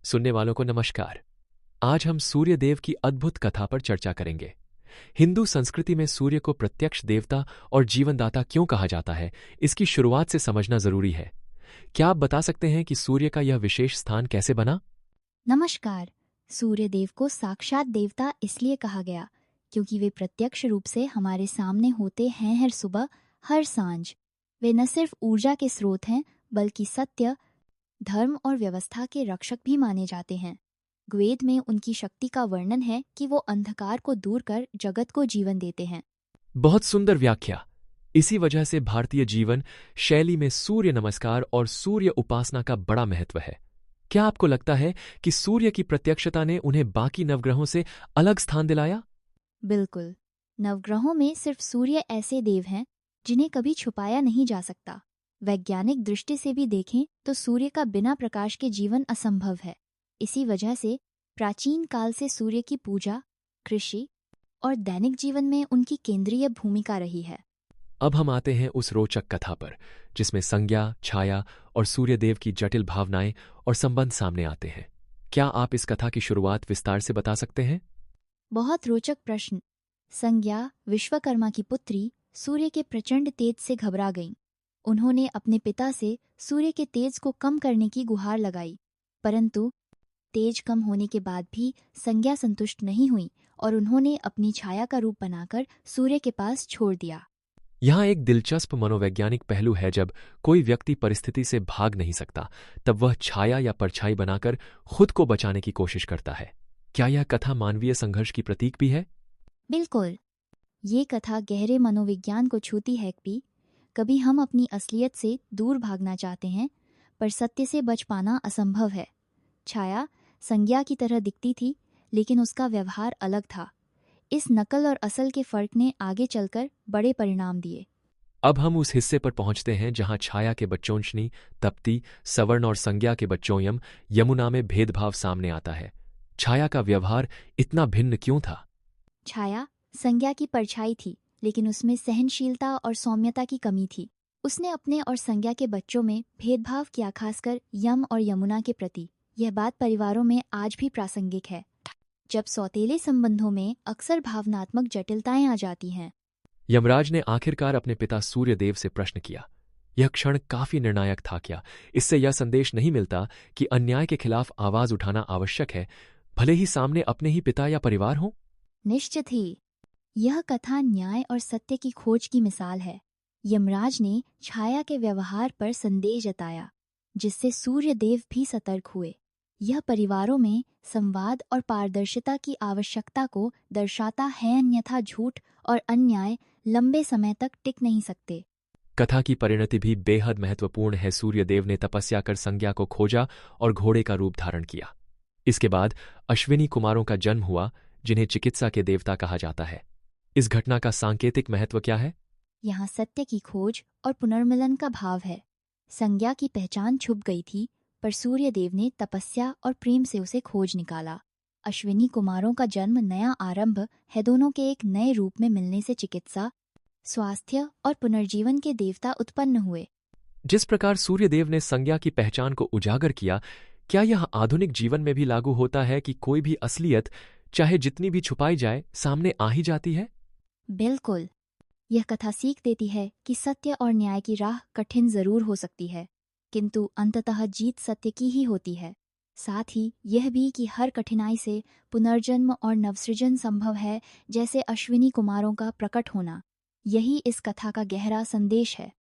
सुनने वालों को नमस्कार। आज हम सूर्य देव की अद्भुत कथा पर चर्चा करेंगे। हिंदू संस्कृति में सूर्य को प्रत्यक्ष देवता और जीवनदाता क्यों कहा जाता है, इसकी शुरुआत से समझना जरूरी है। क्या आप बता सकते हैं कि सूर्य का यह विशेष स्थान कैसे बना? नमस्कार। सूर्य देव को साक्षात देवता इसलिए कहा गया क्योंकि वे प्रत्यक्ष रूप से हमारे सामने होते हैं, हर सुबह हर सांझ। वे न सिर्फ ऊर्जा के स्रोत हैं बल्कि सत्य, धर्म और व्यवस्था के रक्षक भी माने जाते हैं। वेद में उनकी शक्ति का वर्णन है कि वो अंधकार को दूर कर जगत को जीवन देते हैं। बहुत सुंदर व्याख्या। इसी वजह से भारतीय जीवन शैली में सूर्य नमस्कार और सूर्य उपासना का बड़ा महत्व है। क्या आपको लगता है कि सूर्य की प्रत्यक्षता ने उन्हें बाकी नवग्रहों से अलग स्थान दिलाया? बिल्कुल। नवग्रहों में सिर्फ सूर्य ऐसे देव हैं जिन्हें कभी छुपाया नहीं जा सकता। वैज्ञानिक दृष्टि से भी देखें तो सूर्य का बिना प्रकाश के जीवन असंभव है। इसी वजह से प्राचीन काल से सूर्य की पूजा, कृषि और दैनिक जीवन में उनकी केंद्रीय भूमिका रही है। अब हम आते हैं उस रोचक कथा पर जिसमें संज्ञा, छाया और सूर्यदेव की जटिल भावनाएं और संबंध सामने आते हैं। क्या आप इस कथा की शुरुआत विस्तार से बता सकते हैं? बहुत रोचक प्रश्न। संज्ञा, विश्वकर्मा की पुत्री, सूर्य के प्रचंड तेज से घबरा गईं। उन्होंने अपने पिता से सूर्य के तेज को कम करने की गुहार लगाई, परंतु तेज कम होने के बाद भी संज्ञा संतुष्ट नहीं हुई और उन्होंने अपनी छाया का रूप बनाकर सूर्य के पास छोड़ दिया। यहाँ एक दिलचस्प मनोवैज्ञानिक पहलू है। जब कोई व्यक्ति परिस्थिति से भाग नहीं सकता, तब वह छाया या परछाई बनाकर खुद को बचाने की कोशिश करता है। क्या यह कथा मानवीय संघर्ष की प्रतीक भी है? बिल्कुल। ये कथा गहरे मनोविज्ञान को छूती है कि कभी हम अपनी असलियत से दूर भागना चाहते हैं, पर सत्य से बच पाना असंभव है। छाया संज्ञा की तरह दिखती थी, लेकिन उसका व्यवहार अलग था। इस नकल और असल के फर्क ने आगे चलकर बड़े परिणाम दिए। अब हम उस हिस्से पर पहुंचते हैं जहां छाया के बच्चोंशनी, तप्ती, सवर्ण और संज्ञा के बच्चों यमुना में भेदभाव सामने आता है। छाया का व्यवहार इतना भिन्न क्यों था? छाया संज्ञा की परछाई थी, लेकिन उसमें सहनशीलता और सौम्यता की कमी थी। उसने अपने और संज्ञा के बच्चों में भेदभाव किया, खासकर यम और यमुना के प्रति। यह बात परिवारों में आज भी प्रासंगिक है, जब सौतेले संबंधों में अक्सर भावनात्मक जटिलताएं आ जाती हैं। यमराज ने आखिरकार अपने पिता सूर्यदेव से प्रश्न किया। यह क्षण काफी निर्णायक था। क्या इससे यह संदेश नहीं मिलता कि अन्याय के खिलाफ आवाज उठाना आवश्यक है, भले ही सामने अपने ही पिता या परिवार हो? निश्चित ही। यह कथा न्याय और सत्य की खोज की मिसाल है। यमराज ने छाया के व्यवहार पर संदेह जताया, जिससे सूर्यदेव भी सतर्क हुए। यह परिवारों में संवाद और पारदर्शिता की आवश्यकता को दर्शाता है, अन्यथा झूठ और अन्याय लंबे समय तक टिक नहीं सकते। कथा की परिणति भी बेहद महत्वपूर्ण है। सूर्यदेव ने तपस्या कर संज्ञा को खोजा और घोड़े का रूप धारण किया। इसके बाद अश्विनी कुमारों का जन्म हुआ, जिन्हें चिकित्सा के देवता कहा जाता है। इस घटना का सांकेतिक महत्व क्या है? यहाँ सत्य की खोज और पुनर्मिलन का भाव है। संज्ञा की पहचान छुप गई थी, पर सूर्यदेव ने तपस्या और प्रेम से उसे खोज निकाला। अश्विनी कुमारों का जन्म नया आरंभ है। दोनों के एक नए रूप में मिलने से चिकित्सा, स्वास्थ्य और पुनर्जीवन के देवता उत्पन्न हुए। जिस प्रकार सूर्यदेव ने संज्ञा की पहचान को उजागर किया, क्या यह आधुनिक जीवन में भी लागू होता है कि कोई भी असलियत, चाहे जितनी भी छुपाई जाए, सामने आ ही जाती है? बिल्कुल। यह कथा सीख देती है कि सत्य और न्याय की राह कठिन जरूर हो सकती है, किंतु अंततः जीत सत्य की ही होती है। साथ ही यह भी कि हर कठिनाई से पुनर्जन्म और नवसृजन संभव है, जैसे अश्विनी कुमारों का प्रकट होना। यही इस कथा का गहरा संदेश है।